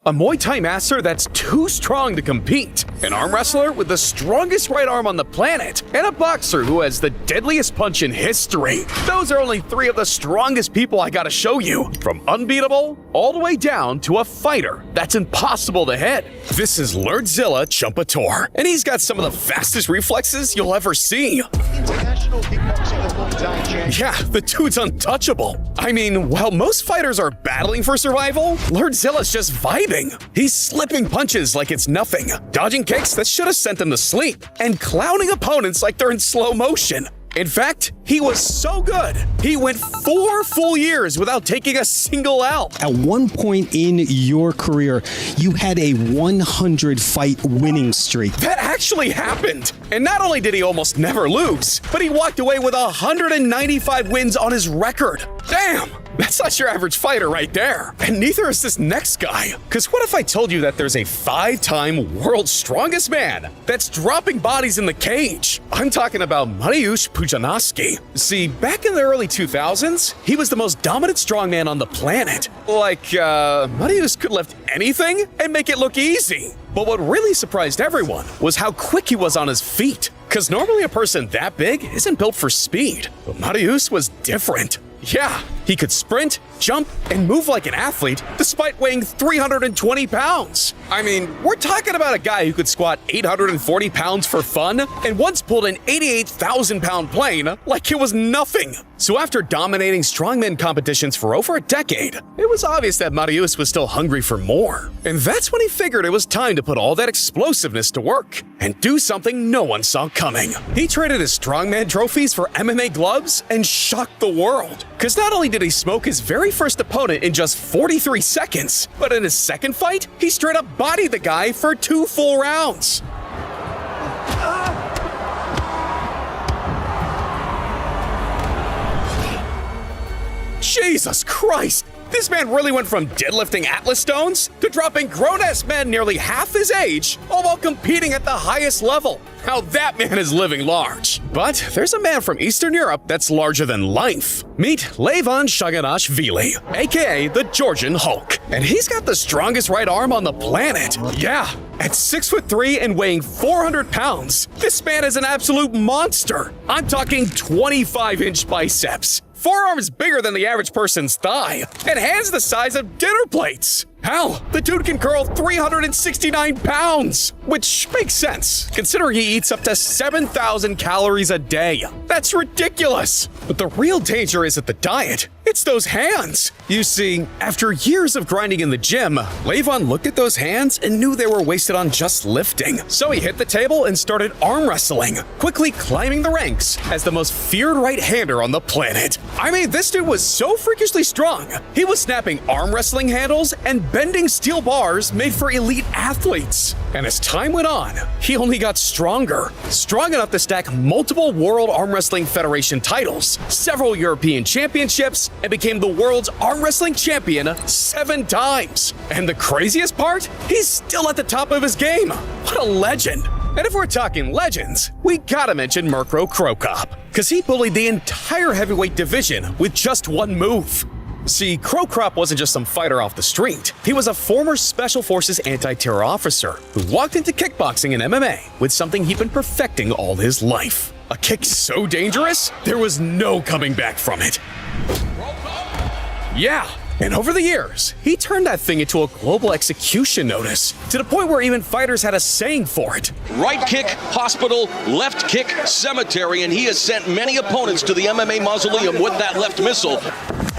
a Muay Thai master that's too strong to compete, an arm wrestler with the strongest right arm on the planet, and a boxer who has the deadliest punch in history. Those are only 3 of the strongest people I gotta show you, from unbeatable all the way down to a fighter that's impossible to hit. This is Lordzilla Chumpator, and he's got some of the fastest reflexes you'll ever see. International kickboxing of Muay Thai champion. Yeah, the dude's untouchable. I mean, while most fighters are battling for survival, Lordzilla's just vibing. He's slipping punches like it's nothing, dodging kicks that should have sent him to sleep, and clowning opponents like they're in slow motion. In fact, he was so good, he went 4 full years without taking a single L. At one point in your career, you had a 100-fight winning streak. That actually happened. And not only did he almost never lose, but he walked away with 195 wins on his record. Damn! That's not your average fighter right there. And neither is this next guy. Because what if I told you that there's a 5-time world's strongest man that's dropping bodies in the cage? I'm talking about Mariusz Pudzianowski. See, back in the early 2000s, he was the most dominant strongman on the planet. Mariusz could lift anything and make it look easy. But what really surprised everyone was how quick he was on his feet. Because normally a person that big isn't built for speed. But Mariusz was different. Yeah, he could sprint, jump, and move like an athlete despite weighing 320 pounds. I mean, we're talking about a guy who could squat 840 pounds for fun and once pulled an 88,000-pound plane like it was nothing. So after dominating strongman competitions for over a decade, it was obvious that Mariusz was still hungry for more. And that's when he figured it was time to put all that explosiveness to work and do something no one saw coming. He traded his strongman trophies for MMA gloves and shocked the world. Because not only did he smoke his very first opponent in just 43 seconds, but in his second fight, he straight up bodied the guy for 2 full rounds. Jesus Christ! This man really went from deadlifting Atlas stones to dropping grown-ass men nearly half his age, all while competing at the highest level. Now that man is living large. But there's a man from Eastern Europe that's larger than life. Meet Levon Shaganashvili, aka the Georgian Hulk. And he's got the strongest right arm on the planet. Yeah, at 6'3" and weighing 400 pounds, this man is an absolute monster. I'm talking 25-inch biceps, forearms bigger than the average person's thigh, and hands the size of dinner plates. Hell, the dude can curl 369 pounds, which makes sense, considering he eats up to 7,000 calories a day. That's ridiculous. But the real danger isn't the diet, it's those hands. You see, after years of grinding in the gym, Levon looked at those hands and knew they were wasted on just lifting. So he hit the table and started arm wrestling, quickly climbing the ranks as the most feared right-hander on the planet. I mean, this dude was so freakishly strong, he was snapping arm wrestling handles and bending steel bars made for elite athletes. And as time went on, he only got stronger. Strong enough to stack multiple World Arm Wrestling Federation titles, several European championships, and became the world's arm wrestling champion 7 times. And the craziest part? He's still at the top of his game. What a legend. And if we're talking legends, we gotta mention Mirko Cro Cop, because he bullied the entire heavyweight division with just one move. See, Cro Cop wasn't just some fighter off the street. He was a former Special Forces anti-terror officer who walked into kickboxing and MMA with something he'd been perfecting all his life. A kick so dangerous, there was no coming back from it. Yeah, and over the years, he turned that thing into a global execution notice, to the point where even fighters had a saying for it. Right kick, hospital, left kick, cemetery, and he has sent many opponents to the MMA mausoleum with that left missile.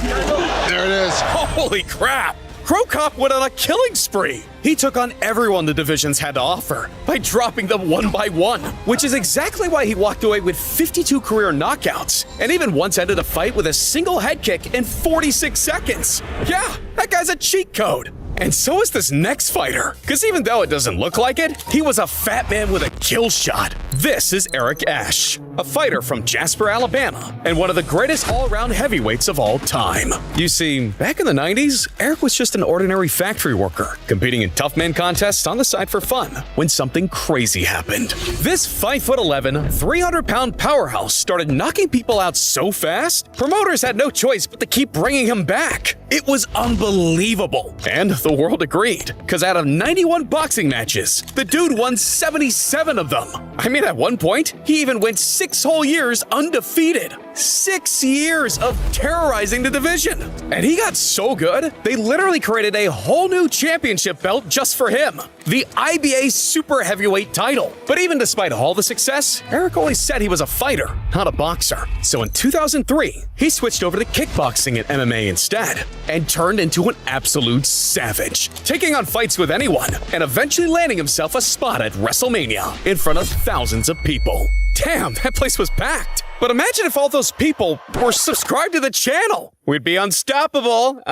There it is. Holy crap! Cro Cop went on a killing spree. He took on everyone the divisions had to offer by dropping them one by one, which is exactly why he walked away with 52 career knockouts and even once ended a fight with a single head kick in 46 seconds. Yeah, that guy's a cheat code. And so is this next fighter, because even though it doesn't look like it, he was a fat man with a kill shot. This is Eric Ashe, a fighter from Jasper, Alabama, and one of the greatest all-around heavyweights of all time. You see, back in the 90s, Eric was just an ordinary factory worker, competing in tough man contests on the side for fun, when something crazy happened. This 5'11", 300-pound powerhouse started knocking people out so fast, promoters had no choice but to keep bringing him back. It was unbelievable. And the the world agreed, because out of 91 boxing matches, the dude won 77 of them. I mean, at one point, he even went 6 whole years undefeated. 6 years of terrorizing the division. And he got so good, they literally created a whole new championship belt just for him. The IBA Super Heavyweight title. But even despite all the success, Eric always said he was a fighter, not a boxer. So in 2003, he switched over to kickboxing and MMA instead, and turned into an absolute savage, taking on fights with anyone, and eventually landing himself a spot at WrestleMania in front of thousands of people. Damn, that place was packed. But imagine if all those people were subscribed to the channel. We'd be unstoppable,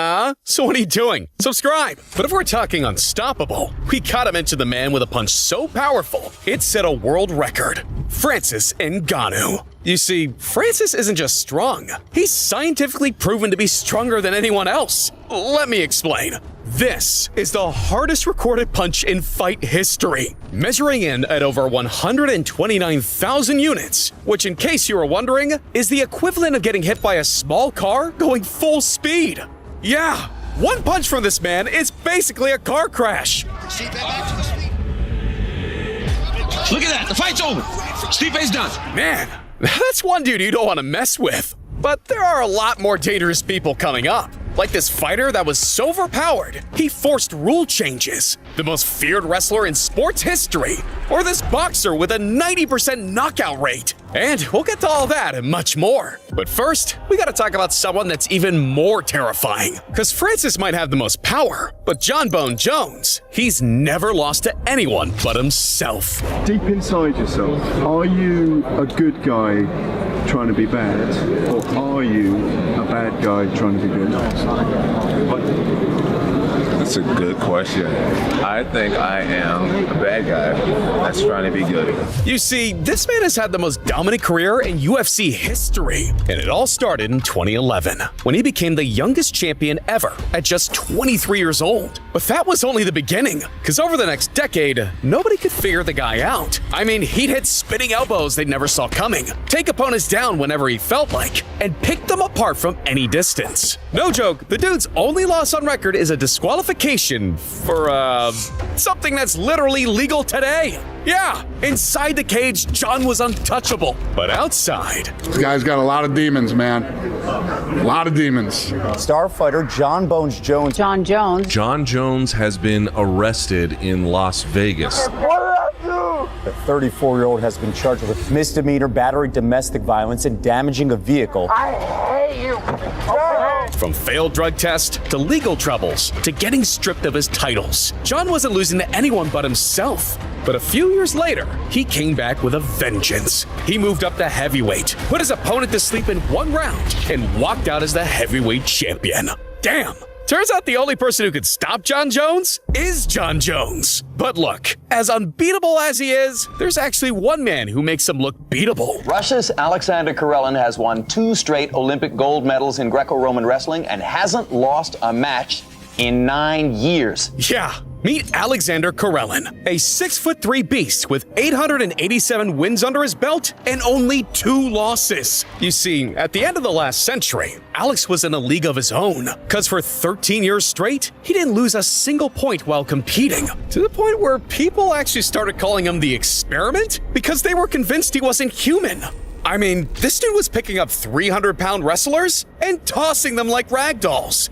So what are you doing? Subscribe. But if we're talking unstoppable, we gotta mention the man with a punch so powerful, it set a world record. Francis Ngannou. You see, Francis isn't just strong. He's scientifically proven to be stronger than anyone else. Let me explain. This is the hardest recorded punch in fight history, measuring in at over 129,000 units, which, in case you were wondering, is the equivalent of getting hit by a small car going full speed. Yeah, one punch from this man is basically a car crash. Look at that. The fight's over. Stipe's done. Man, that's one dude you don't want to mess with. But there are a lot more dangerous people coming up. Like this fighter that was so overpowered, he forced rule changes. The most feared wrestler in sports history. Or this boxer with a 90% knockout rate. And we'll get to all that and much more. But first, we gotta talk about someone that's even more terrifying. Cause Francis might have the most power, but John Bone Jones, he's never lost to anyone but himself. Deep inside yourself, are you a good guy trying to be bad? Or are you a bad guy trying to be good? That's a good question. I think I am a bad guy that's trying to be good. You see, this man has had the most dominant career in UFC history. And it all started in 2011, when he became the youngest champion ever at just 23 years old. But that was only the beginning, because over the next decade, nobody could figure the guy out. I mean, he'd hit spinning elbows they never saw coming, take opponents down whenever he felt like, and pick them apart from any distance. No joke, the dude's only loss on record is a disqualification for, something that's literally legal today. Yeah, inside the cage, John was untouchable. But outside... This guy's got a lot of demons, man. A lot of demons. Star fighter John Bones Jones. John Jones. John Jones has been arrested in Las Vegas. The 34-year-old has been charged with misdemeanor battery, domestic violence, and damaging a vehicle. I hate you. From failed drug tests to legal troubles to getting stripped of his titles, John wasn't losing to anyone but himself. But a few years later, he came back with a vengeance. He moved up to heavyweight, put his opponent to sleep in 1 round, and walked out as the heavyweight champion. Damn! Turns out the only person who could stop John Jones is John Jones. But look, as unbeatable as he is, there's actually one man who makes him look beatable. Russia's Alexander Karelin has won 2 straight Olympic gold medals in Greco-Roman wrestling and hasn't lost a match in 9 years. Yeah. Meet Alexander Karelin, a 6'3" beast with 887 wins under his belt and only 2 losses. You see, at the end of the last century, Alex was in a league of his own, cause for 13 years straight, he didn't lose a single point while competing, to the point where people actually started calling him the experiment because they were convinced he wasn't human. I mean, this dude was picking up 300-pound wrestlers and tossing them like ragdolls.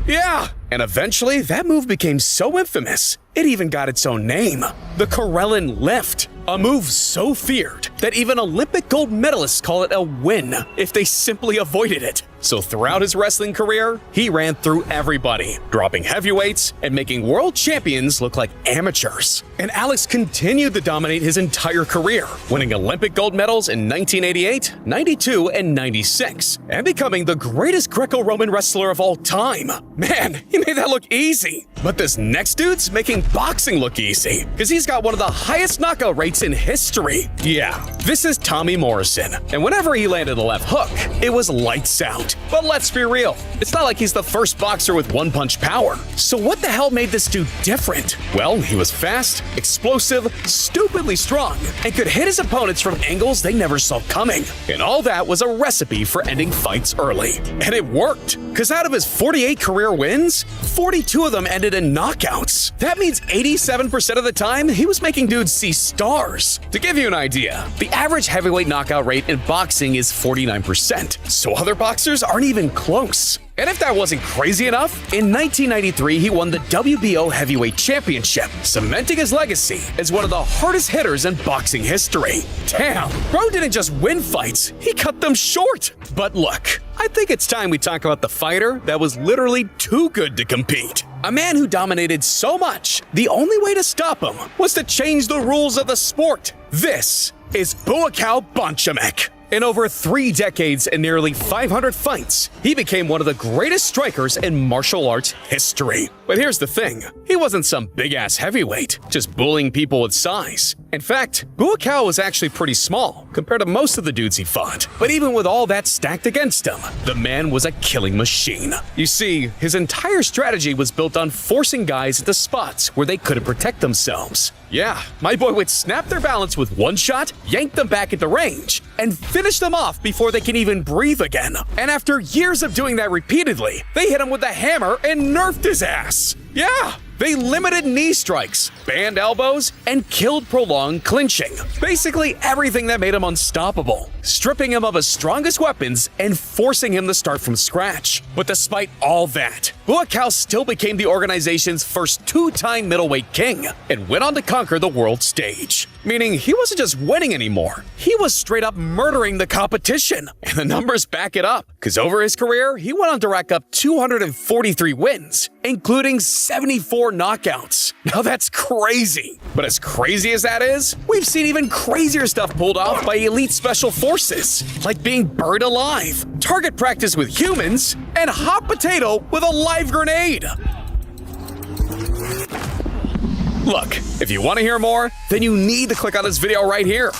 Yeah, and eventually that move became so infamous, it even got its own name, the Karelin Lift, a move so feared that even Olympic gold medalists call it a win if they simply avoided it. So throughout his wrestling career, he ran through everybody, dropping heavyweights and making world champions look like amateurs. And Alex continued to dominate his entire career, winning Olympic gold medals in 1988, 92, and 96, and becoming the greatest Greco-Roman wrestler of all time. Man, he made that look easy. But this next dude's making boxing look easy, because he's got one of the highest knockout rates in history. Yeah, This is Tommy Morrison, and whenever he landed a left hook, it was lights out. But let's be real, it's not like he's the first boxer with one-punch power. So what the hell made this dude different? Well, he was fast, explosive, stupidly strong, and could hit his opponents from angles they never saw coming. And all that was a recipe for ending fights early. And it worked, because out of his 48 career wins, 42 of them ended in knockouts. That means 87% of the time, he was making dudes see stars. To give you an idea, the average heavyweight knockout rate in boxing is 49%, so other boxers aren't even close. And if that wasn't crazy enough, in 1993 he won the WBO Heavyweight Championship, cementing his legacy as one of the hardest hitters in boxing history. Damn, bro didn't just win fights, he cut them short. But look, I think it's time we talk about the fighter that was literally too good to compete. A man who dominated so much, the only way to stop him was to change the rules of the sport. This is Buakaw Bonchamek. In over 3 decades and nearly 500 fights, he became one of the greatest strikers in martial arts history. But here's the thing, he wasn't some big-ass heavyweight, just bullying people with size. In fact, Buakaw was actually pretty small compared to most of the dudes he fought. But even with all that stacked against him, the man was a killing machine. You see, his entire strategy was built on forcing guys into spots where they couldn't protect themselves. Yeah, my boy would snap their balance with one shot, yank them back into range, and finish them off before they can even breathe again. And after years of doing that repeatedly, they hit him with a hammer and nerfed his ass. Yeah, they limited knee strikes, banned elbows, and killed prolonged clinching. Basically everything that made him unstoppable, stripping him of his strongest weapons and forcing him to start from scratch. But despite all that, Buakaw still became the organization's first 2-time middleweight king and went on to conquer the world stage. Meaning he wasn't just winning anymore, he was straight up murdering the competition. And the numbers back it up, because over his career, he went on to rack up 243 wins, including 74 knockouts. Now that's crazy. But as crazy as that is, we've seen even crazier stuff pulled off by elite special forces, like being burned alive, target practice with humans, and hot potato with a live grenade. Look, if you want to hear more, then you need to click on this video right here.